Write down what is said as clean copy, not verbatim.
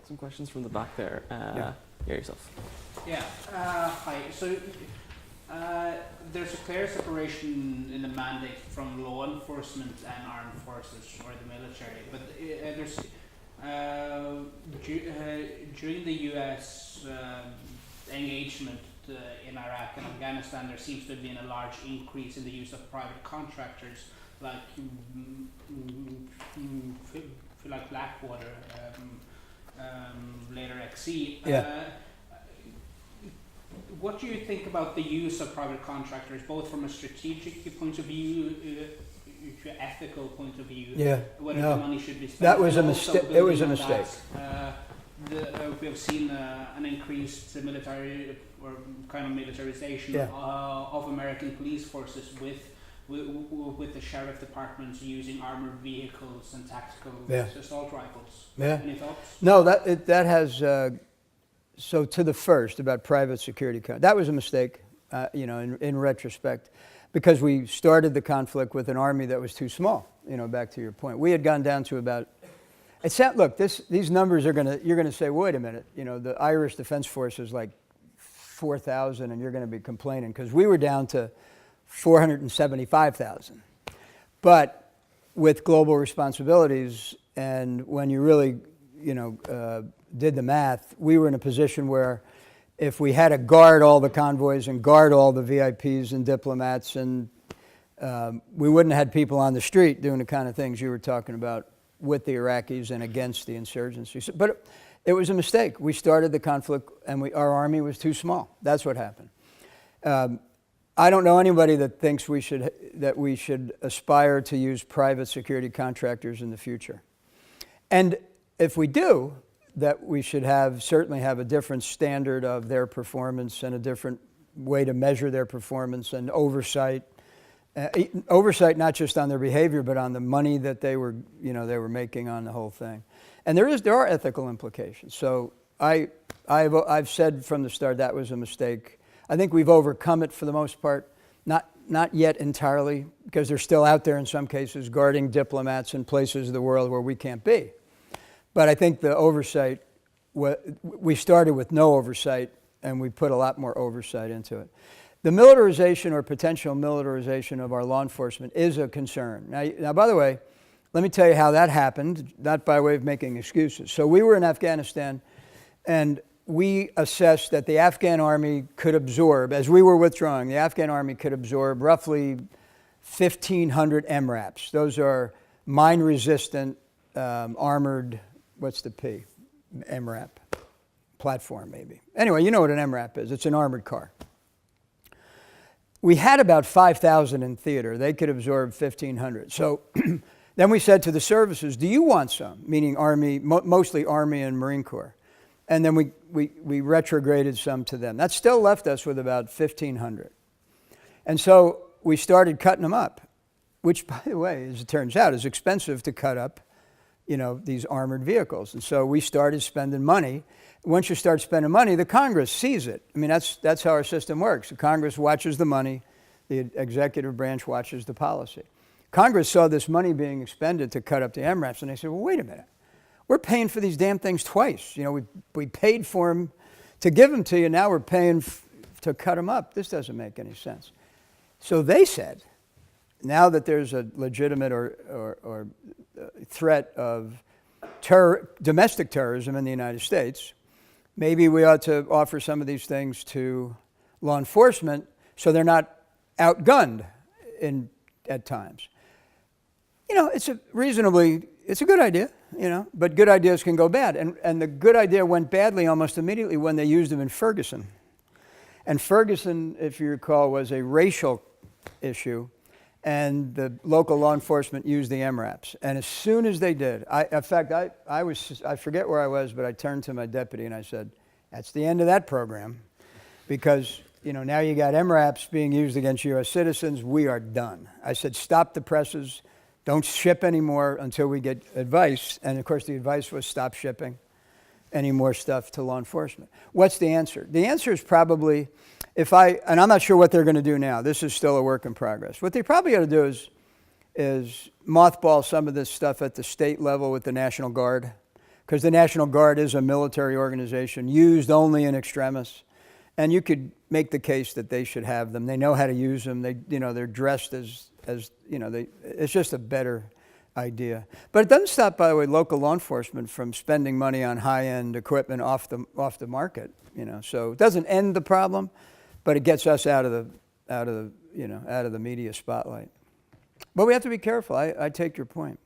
some questions from the back there. Yeah, yourself. Yeah, hi. So there's a clear separation in the mandate from law enforcement and armed forces or the military, but there's during the U.S. Engagement in Iraq and Afghanistan, there seems to have been a large increase in the use of private contractors like Blackwater, later XC. What do you think about the use of private contractors, both from a strategic point of view, ethical point of view, whether the money should be spent? That was a mistake. It was a mistake. We have seen an increased military or kind of militarization of American police forces with the sheriff departments using armored vehicles and tactical assault rifles. Any thoughts? No, that has. So to the first about private security, that was a mistake, in retrospect, because we started the conflict with an army that was too small. Back to your point, we had gone down to about. Look, these numbers you're gonna say, wait a minute, the Irish Defence Force is like 4,000, and you're going to be complaining because we were down to 475,000. But with global responsibilities, and when you really, did the math, we were in a position where if we had to guard all the convoys and guard all the VIPs and diplomats, and we wouldn't have had people on the street doing the kind of things you were talking about with the Iraqis and against the insurgency. But it was a mistake. We started the conflict and our army was too small. That's what happened. I don't know anybody that thinks we should aspire to use private security contractors in the future. And if we do, that we should certainly have a different standard of their performance and a different way to measure their performance and oversight. Oversight not just on their behavior, but on the money that they were making on the whole thing. And there are ethical implications. So I've said from the start that was a mistake. I think we've overcome it for the most part, not yet entirely, because they're still out there in some cases guarding diplomats in places of the world where we can't be. But I think the oversight, we started with no oversight, and we put a lot more oversight into it. The militarization or potential militarization of our law enforcement is a concern. Now, by the way, let me tell you how that happened, not by way of making excuses. So we were in Afghanistan, and we assessed that the Afghan army could absorb, as we were withdrawing, the Afghan army could absorb roughly 1,500 MRAPs. Those are mine-resistant, armored, what's the P? MRAP. Platform, maybe. Anyway, you know what an MRAP is. It's an armored car. We had about 5,000 in theater. They could absorb 1,500. So then we said to the services, do you want some? Meaning Army, mostly Army and Marine Corps. And then we retrograded some to them. That still left us with about 1,500. And so we started cutting them up, which, by the way, as it turns out, is expensive to cut up, these armored vehicles. And so we started spending money. Once you start spending money, the Congress sees it. I mean, that's how our system works. The Congress watches the money. The executive branch watches the policy. Congress saw this money being expended to cut up the MRAPs, and they said, well, wait a minute. We're paying for these damn things twice. We paid for them to give them to you. Now we're paying to cut them up. This doesn't make any sense. So they said, now that there's a legitimate or threat of domestic terrorism in the United States, maybe we ought to offer some of these things to law enforcement so they're not outgunned at times. It's a good idea, but good ideas can go bad. And the good idea went badly almost immediately when they used them in Ferguson. And Ferguson, if you recall, was a racial issue, and the local law enforcement used the MRAPs. And as soon as they did, I forget where I was, but I turned to my deputy and I said, that's the end of that program, because now you got MRAPs being used against U.S. citizens. We are done. I said, stop the presses. Don't ship anymore until we get advice. And of course, the advice was stop shipping any more stuff to law enforcement. What's the answer? The answer is probably, and I'm not sure what they're going to do now. This is still a work in progress. What they probably ought to do is mothball some of this stuff at the state level with the National Guard, because the National Guard is a military organization used only in extremis, and you could make the case that they should have them. They know how to use them. They're dressed as it's just a better idea. But it doesn't stop, by the way, local law enforcement from spending money on high-end equipment off the market. So it doesn't end the problem, but it gets us out of the media spotlight. But we have to be careful. I take your point.